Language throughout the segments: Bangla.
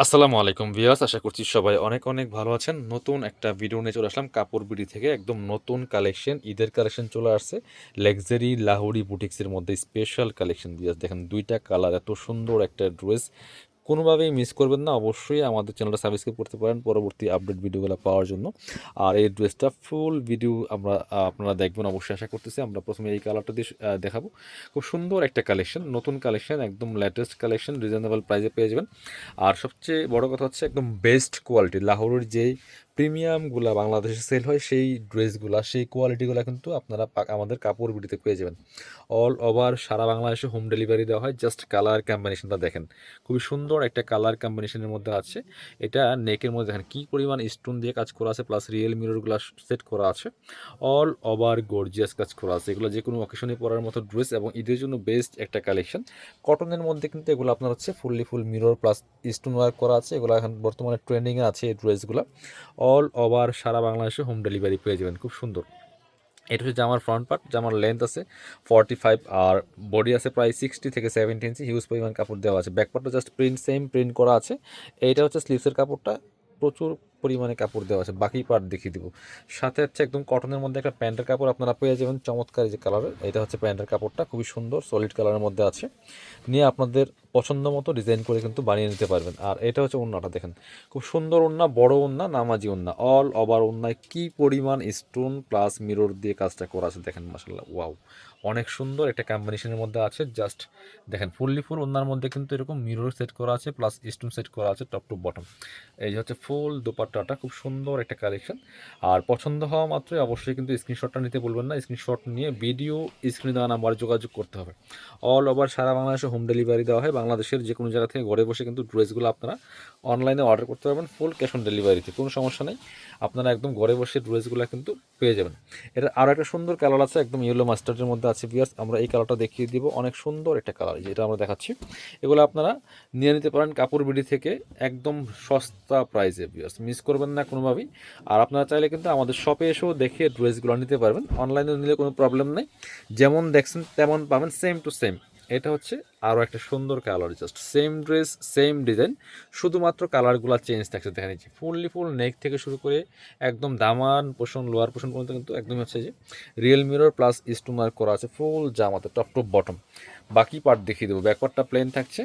আসসালামু আলাইকুম ভিউয়ার্স, আশা করছি সবাই অনেক অনেক ভালো আছেন। নতুন একটা ভিডিও নিয়ে চলে আসলাম কাপড় বিডি থেকে। একদম নতুন কালেকশন, ঈদের কালেকশন চলে আসছে। লাক্সারি লাহোরি বুটিক্সের মধ্যে স্পেশাল কালেকশন ভিউয়ার্স, দেখেন দুইটা কালার, এত সুন্দর একটা ড্রেস কোনোভাবেই মিস করবেন না। অবশ্যই আমাদের চ্যানেলটা সাবস্ক্রাইব করতে পারেন পরবর্তী আপডেট ভিডিওগুলো পাওয়ার জন্য। আর এই ড্রেসটা ফুল ভিডিও আপনারা দেখবেন অবশ্যই, আশা করতেছি। আমরা প্রথমে এই কালারটা দিয়ে দেখাবো। খুব সুন্দর একটা কালেকশন, নতুন কালেকশন, একদম লেটেস্ট কালেকশন, রিজনেবল প্রাইসে পেয়ে যাবেন। আর সবচেয়ে বড় কথা হচ্ছে একদম বেস্ট কোয়ালিটি, লাহোরের যেই প্রিমিয়ামগুলা বাংলাদেশে সেল হয় সেই ড্রেসগুলা, সেই কোয়ালিটিগুলো কিন্তু আপনারা আমাদের কাপড় বিডিতে পেয়ে যাবেন। অল ওভার সারা বাংলাদেশে হোম ডেলিভারি দেওয়া হয়। জাস্ট কালার কম্বিনেশনটা দেখেন, খুবই সুন্দর একটা কালার কম্বিনেশনের মধ্যে আছে। এটা নেকের মধ্যে দেখেন কী পরিমাণ স্টোন দিয়ে কাজ করা আছে, প্লাস রিয়েল মিররগুলো সেট করা আছে। অল ওভার গর্জিয়াস কাজ করা আছে। এগুলো যে কোনো অকেশনে পরার মতো ড্রেস এবং ঈদের জন্য বেস্ট একটা কালেকশন। কটনের মধ্যে কিন্তু এগুলো আপনার হচ্ছে ফুল মিরর প্লাস স্টোন ওয়ার্ক করা আছে। এগুলো এখন বর্তমানে ট্রেন্ডিংয়ে আছে এই ড্রেসগুলো। অল ওভার সারা বাংলাদেশে হোম ডেলিভারি পেয়ে যাবেন, খুব সুন্দর। এটা হচ্ছে জামার ফ্রন্ট পার্ট, জামার লেন্থ আছে 45 আর বডি আছে প্রায় 60 থেকে 70 ইঞ্চি, হিউজ পরিমাণ কাপড় দেওয়া আছে। ব্যাক পার্টটা জাস্ট সেম প্রিন্ট করা আছে। এইটা হচ্ছে স্লিভসের কাপড়টা, প্রচুর পরিমাণে কাপড় দেওয়া আছে। বাকি পার্ট দেখিয়ে দিব। সাথে হচ্ছে একদম কটনের মধ্যে একটা প্যান্টের কাপড় আপনারা পেয়ে যাবেন, চমৎকার এই যে কালারের। এটা হচ্ছে প্যান্টের কাপড়টা, খুবই সুন্দর সলিড কালারের মধ্যে আছে। নিয়ে আপনাদের পছন্দ মতো ডিজাইন করে কিন্তু বানিয়ে নিতে পারবেন। আর এটা হচ্ছে ওড়নাটা দেখেন, খুব সুন্দর ওড়না, বড় ওড়না, নামাজি ওড়না। অল ওভার ওড়নায় কি পরিমাণ স্টোন প্লাস মিরর দিয়ে কাজটা করা আছে দেখেন, মাশাআল্লাহ, ওয়াও, অনেক সুন্দর একটা কম্বিনেশনের মধ্যে আছে। জাস্ট দেখেন ফুল ওড়নার মধ্যে কিন্তু এরকম মিরর সেট করা আছে, প্লাস স্টোন সেট করা আছে টপ টু বটম। এই যে হচ্ছে ফুল দোপাট্টাটা, খুব সুন্দর একটা কালেকশন। আর পছন্দ হওয়া মাত্রই অবশ্যই কিন্তু স্ক্রিনশটটা নিতে বলবেন না। স্ক্রিনশট নিয়ে ভিডিও স্ক্রিনে দেওয়া নাম্বারে যোগাযোগ করতে হবে। অল ওভার সারা বাংলাদেশে হোম ডেলিভারি দেওয়া হয়। বাংলাদেশের যে কোনো জায়গা থেকে ঘরে বসে কিন্তু ড্রেসগুলো আপনারা অনলাইনে অর্ডার করতে পারবেন, ফুল ক্যাশ অন ডেলিভারিতে, কোনো সমস্যা নেই। আপনারা একদম ঘরে বসে ড্রেসগুলো কিন্তু পেয়ে যাবেন। এটা আরও একটা সুন্দর কালার আছে, একদম ইয়েলো মাস্টার্ডের মধ্যে আছে ভিউয়ার্স। আমরা এই কালারটা দেখিয়ে দিব, অনেক সুন্দর একটা কালার যেটা আমরা দেখাচ্ছি। এগুলো আপনারা নিয়ে নিতে পারেন কাপড় বিডি থেকে, একদম সস্তা প্রাইসে ভিউয়ার্স, মিস করবেন না কোনোভাবেই। আর আপনারা চাইলে কিন্তু আমাদের শপে এসেও দেখে ড্রেসগুলো নিতে পারবেন, অনলাইনে নিলে কোনো প্রবলেম নেই। যেমন দেখছেন তেমন পাবেন, সেম টু সেম। এটা হচ্ছে আরও একটা সুন্দর colour, just same dress same design, শুধুমাত্র কালারগুলো চেঞ্জ থাকছে। দেখে নিচ্ছি ফুল নেক থেকে শুরু করে একদম দামান পোষণ লোয়ার পোষণ পর্যন্ত কিন্তু একদম হচ্ছে যে রিয়েল মিরর প্লাস স্টোনার করা আছে ফুল জামাতে টপ টু বটম। বাকি পার্ট দেখিয়ে দেবো। ব্যাকপার্টটা প্লেন থাকছে,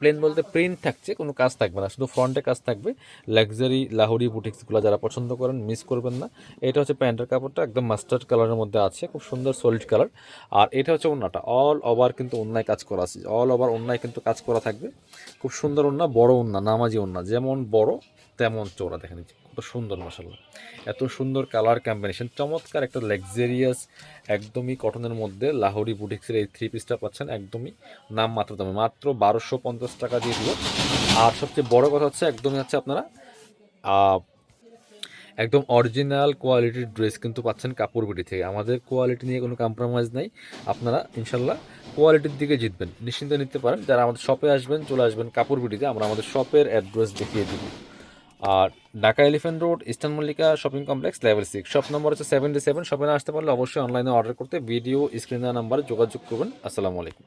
প্লেন বলতে প্রিন্ট থাকছে, কোনো কাজ থাকবে না, শুধু ফ্রন্টে কাজ থাকবে। লাক্সারি লাহোরি বুটিক্সগুলো যারা পছন্দ করেন মিস করবেন না। এটা হচ্ছে প্যান্টের কাপড়টা, একদম মাস্টার্ড কালারের মধ্যে আছে, খুব সুন্দর সলিড কালার। আর এটা হচ্ছে ওড়নাটা, অল ওভার কিন্তু ওড়নায় কাজ করা আছে, অল ওভার ওড়নায় কিন্তু কাজ করা থাকবে। খুব সুন্দর ওড়না, বড় ওড়না, নামাজি ওড়না, যেমন বড় তেমন চওড়া। দেখে নিচ্ছি কত সুন্দর, মাসাল্লাহ, এত সুন্দর কালার কম্বিনেশন, চমৎকার একটা লাক্সারিয়াস একদমই কটনের মধ্যে লাহোরি বুটিক্সের এই থ্রি পিসটা পাচ্ছেন একদমই নাম মাত্র দামে, মাত্র 1250 টাকা দিয়ে দিব। আর সবচেয়ে বড় কথা হচ্ছে একদমই হচ্ছে আপনারা একদম অরিজিনাল কোয়ালিটির ড্রেস কিন্তু পাচ্ছেন কাপড় বিডি থেকে। আমাদের কোয়ালিটি নিয়ে কোনো কম্প্রোমাইজ নাই। আপনারা ইনশাল্লাহ কোয়ালিটির দিকে জিতবেন, নিশ্চিন্তে নিতে পারেন। যারা আমাদের শপে আসবেন চলে আসবেন কাপড় বিডিতে, আমরা আমাদের শপের অ্যাড্রেস দেখিয়ে দিব। আর Dhaka Elephant Road, Eastern Mallika shopping complex, level 6, shop number হচ্ছে 77। শপে না আসতে পারলে অবশ্যই অনলাইনে অর্ডার করতে ভিডিও স্ক্রিনে নাম্বারে যোগাযোগ করবেন। আসসালামু আলাইকুম।